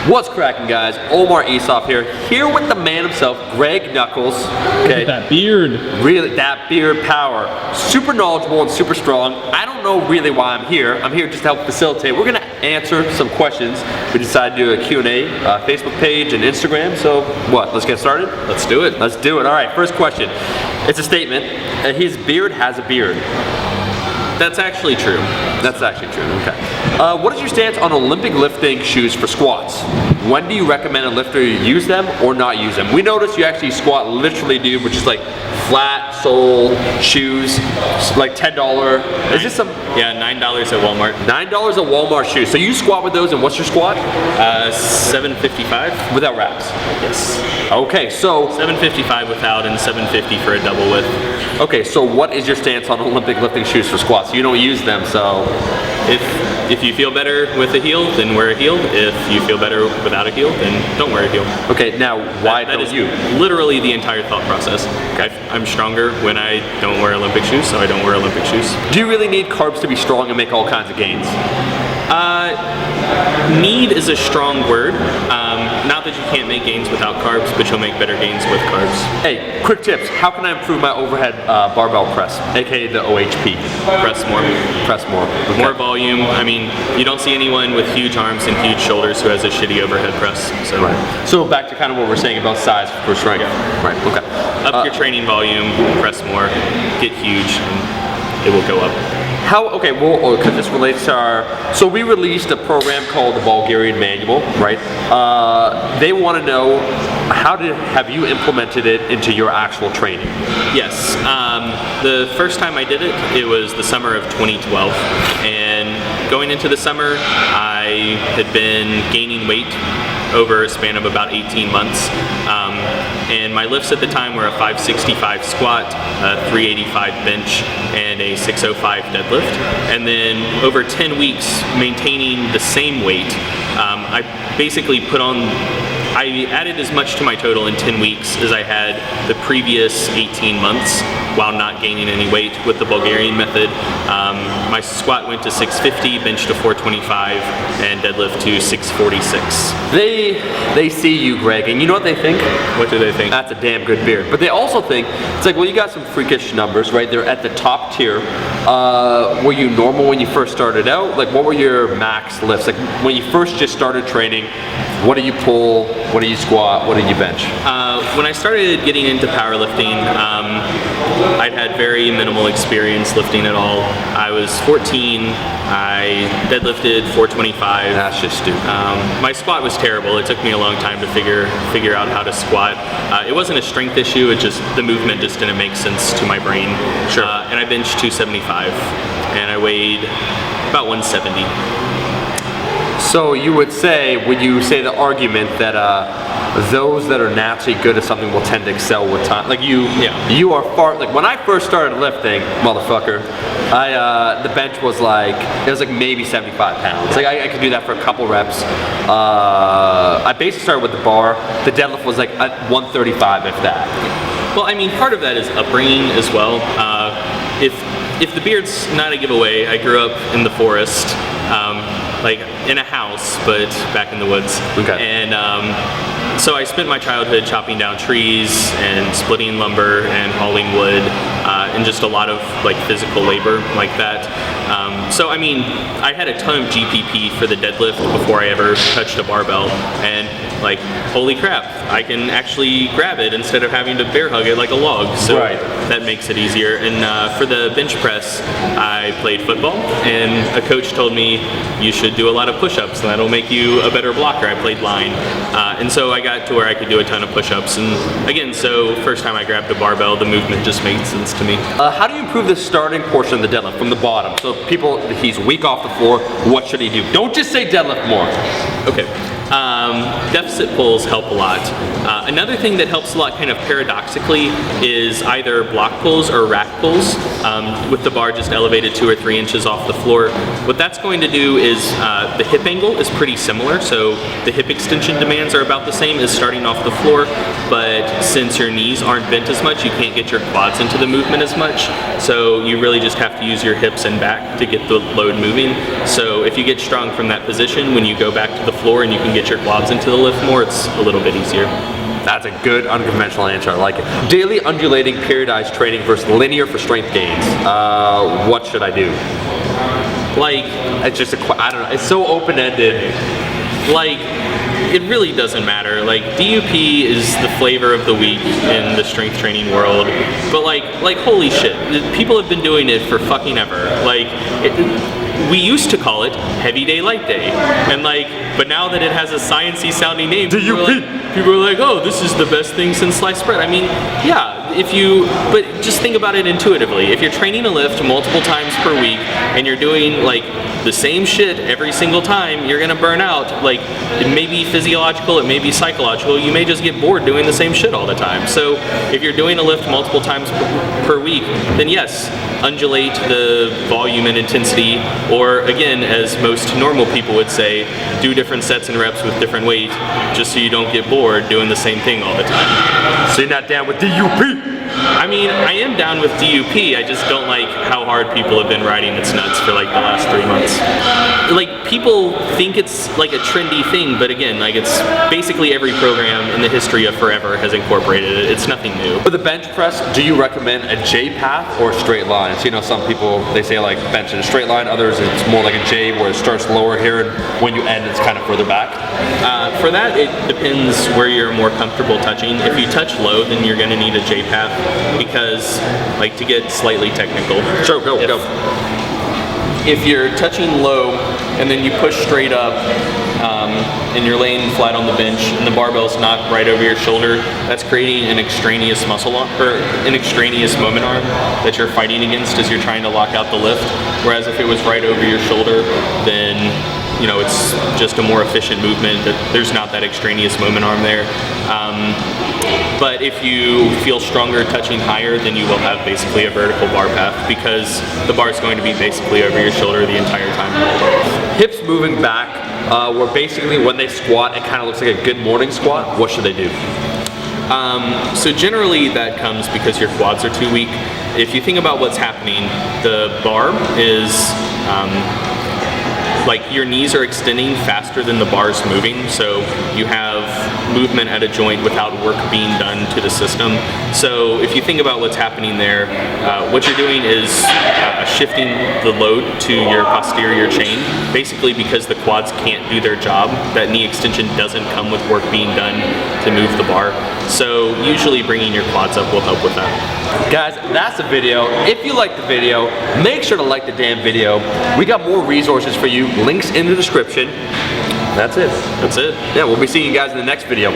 What's cracking, guys? Omar Aesop here with the man himself, Greg Nuckols. Okay, look at that beard. Really, that beard power. Super knowledgeable and super strong. I don't know really why I'm here. I'm here just to help facilitate. We're gonna answer some questions. We decided to do a Q&A, Facebook page and Instagram. So what? Let's get started. Let's do it. Let's do it. All right. First question. It's a statement. His beard has a beard. That's actually true. That's actually true, okay. What is your stance on Olympic lifting shoes for squats? When do you recommend a lifter use them or not use them? We noticed you actually squat literally, dude, which is like flat sole shoes, like $10. Is this some? Yeah, $9 at Walmart. $9 at Walmart shoes. So you squat with those, and what's your squat? 755. Without wraps? Yes. Okay, so. 755 without and 750 for a double width. Okay, so what is your stance on Olympic lifting shoes for squats? You don't use them, so. If you feel better with a heel, then wear a heel. If you feel better without a heel, then don't wear a heel. Okay, now why don't you? Literally the entire thought process. Okay. I'm stronger when I don't wear Olympic shoes, so I don't wear Olympic shoes. Do you really need carbs to be strong and make all kinds of gains? Need is a strong word. Not that you can't make gains without carbs, but you'll make better gains with carbs. Hey, quick tips. How can I improve my overhead barbell press, aka the OHP? Press more. Press more. Okay. More volume. I mean, you don't see anyone with huge arms and huge shoulders who has a shitty overhead press. So, right. So back to kind of what we're saying about size for strength. Yeah. Right. Okay. Up your training volume. Press more. Get huge. And it will go up. How, okay, well, because this relates to our, so we released a program called the Bulgarian Manual, right? They want to know, have you implemented it into your actual training? Yes, the first time I did it, it was the summer of 2012, and going into the summer, I had been gaining weight over a span of about 18 months. And my lifts at the time were a 565 squat, a 385 bench, and a 605 deadlift. And then over 10 weeks, maintaining the same weight, I basically I added as much to my total in 10 weeks as I had the previous 18 months while not gaining any weight with the Bulgarian Method. My squat went to 650, bench to 425, and deadlift to 646. They see you, Greg, and you know what they think? What do they think? That's a damn good beard. But they also think, it's like, well, you got some freakish numbers, right? They're at the top tier. Were you normal when you first started out? Like, what were your max lifts? Like, when you first just started training, what do you pull? What do you squat? What do you bench? When I started getting into powerlifting, I'd had very minimal experience lifting at all. I was 14, I deadlifted 425. That's just stupid. My squat was terrible. It took me a long time to figure out how to squat. It wasn't a strength issue, the movement just didn't make sense to my brain. Sure. And I benched 275, and I weighed about 170. So you would say, would you say the argument that those that are naturally good at something will tend to excel with time? Like you are far, like when I first started lifting, motherfucker, the bench was like, it was like maybe 75 pounds. Like I could do that for a couple reps. I basically started with the bar. The deadlift was like at 135 if that. Well, I mean, part of that is upbringing as well. If the beard's not a giveaway, I grew up in the forest. Like in a house, but back in the woods. Okay. And so I spent my childhood chopping down trees and splitting lumber and hauling wood and just a lot of like physical labor like that. So I mean, I had a ton of GPP for the deadlift before I ever touched a barbell, and like, holy crap, I can actually grab it instead of having to bear hug it like a log. So right. That makes it easier. And for the bench press, I played football, and a coach told me you should do a lot of push-ups, and that'll make you a better blocker. I played line. And so I got to where I could do a ton of push-ups. And again, so first time I grabbed a barbell, the movement just made sense to me. How do you improve the starting portion of the deadlift from the bottom? So people, he's weak off the floor, what should he do? Don't just say deadlift more. Okay. Deficit pulls help a lot. Another thing that helps a lot kind of paradoxically is either block pulls or rack pulls with the bar just elevated 2 or 3 inches off the floor. What that's going to do is the hip angle is pretty similar, so the hip extension demands are about the same as starting off the floor, but since your knees aren't bent as much, you can't get your quads into the movement as much, so you really just have to use your hips and back to get the load moving. So if you get strong from that position, when you go back to the floor and you can get your quads into the lift more, it's a little bit easier. That's a good unconventional answer. I like it. Daily undulating periodized training versus linear for strength gains. What should I do? Like, It's just I don't know. It's so open-ended. like, it really doesn't matter. Like, DUP is the flavor of the week in the strength training world, but like holy shit, people have been doing it for fucking ever. Like, we used to call it heavy day, light day, and but now that it has a sciencey sounding name, people are like, oh, this is the best thing since sliced bread. I mean, yeah, but just think about it intuitively. If you're training a lift multiple times per week and you're doing the same shit every single time, you're gonna burn out. Like, it may be physiological, it may be psychological, you may just get bored doing the same shit all the time. So if you're doing a lift multiple times per week, then yes, undulate the volume and intensity, or again, as most normal people would say, do different sets and reps with different weight, just so you don't get bored doing the same thing all the time. So you're not down with DUP? I mean, I am down with DUP, I just don't like how hard people have been riding its nuts for the last 3 months. People think it's a trendy thing, but again, it's basically every program in the history of forever has incorporated it. It's nothing new. For the bench press, do you recommend a J path or a straight line? So some people, they say bench in a straight line, others it's more like a J where it starts lower here and when you end it's kind of further back. For that, it depends where you're more comfortable touching. If you touch low, then you're going to need a J path, because to get slightly technical. Sure, go. If you're touching low and then you push straight up and you're laying flat on the bench and the barbell's not right over your shoulder, that's creating an extraneous muscle arm, or an extraneous moment arm that you're fighting against as you're trying to lock out the lift. Whereas if it was right over your shoulder, then it's just a more efficient movement. There's not that extraneous moment arm there. But if you feel stronger touching higher, then you will have basically a vertical bar path, because the bar is going to be basically over your shoulder the entire time. Hips moving back, where basically when they squat, it kind of looks like a good morning squat. What should they do? So generally that comes because your quads are too weak. If you think about what's happening, the bar is your knees are extending faster than the bar's moving, so you have movement at a joint without work being done to the system. So if you think about what's happening there, what you're doing is shifting the load to your posterior chain, basically because the quads can't do their job. That knee extension doesn't come with work being done to move the bar. So usually bringing your quads up will help with that. Guys, that's the video. If you liked the video, make sure to like the damn video. We got more resources for you. Links in the description. That's it. That's it. Yeah, we'll be seeing you guys in the next video.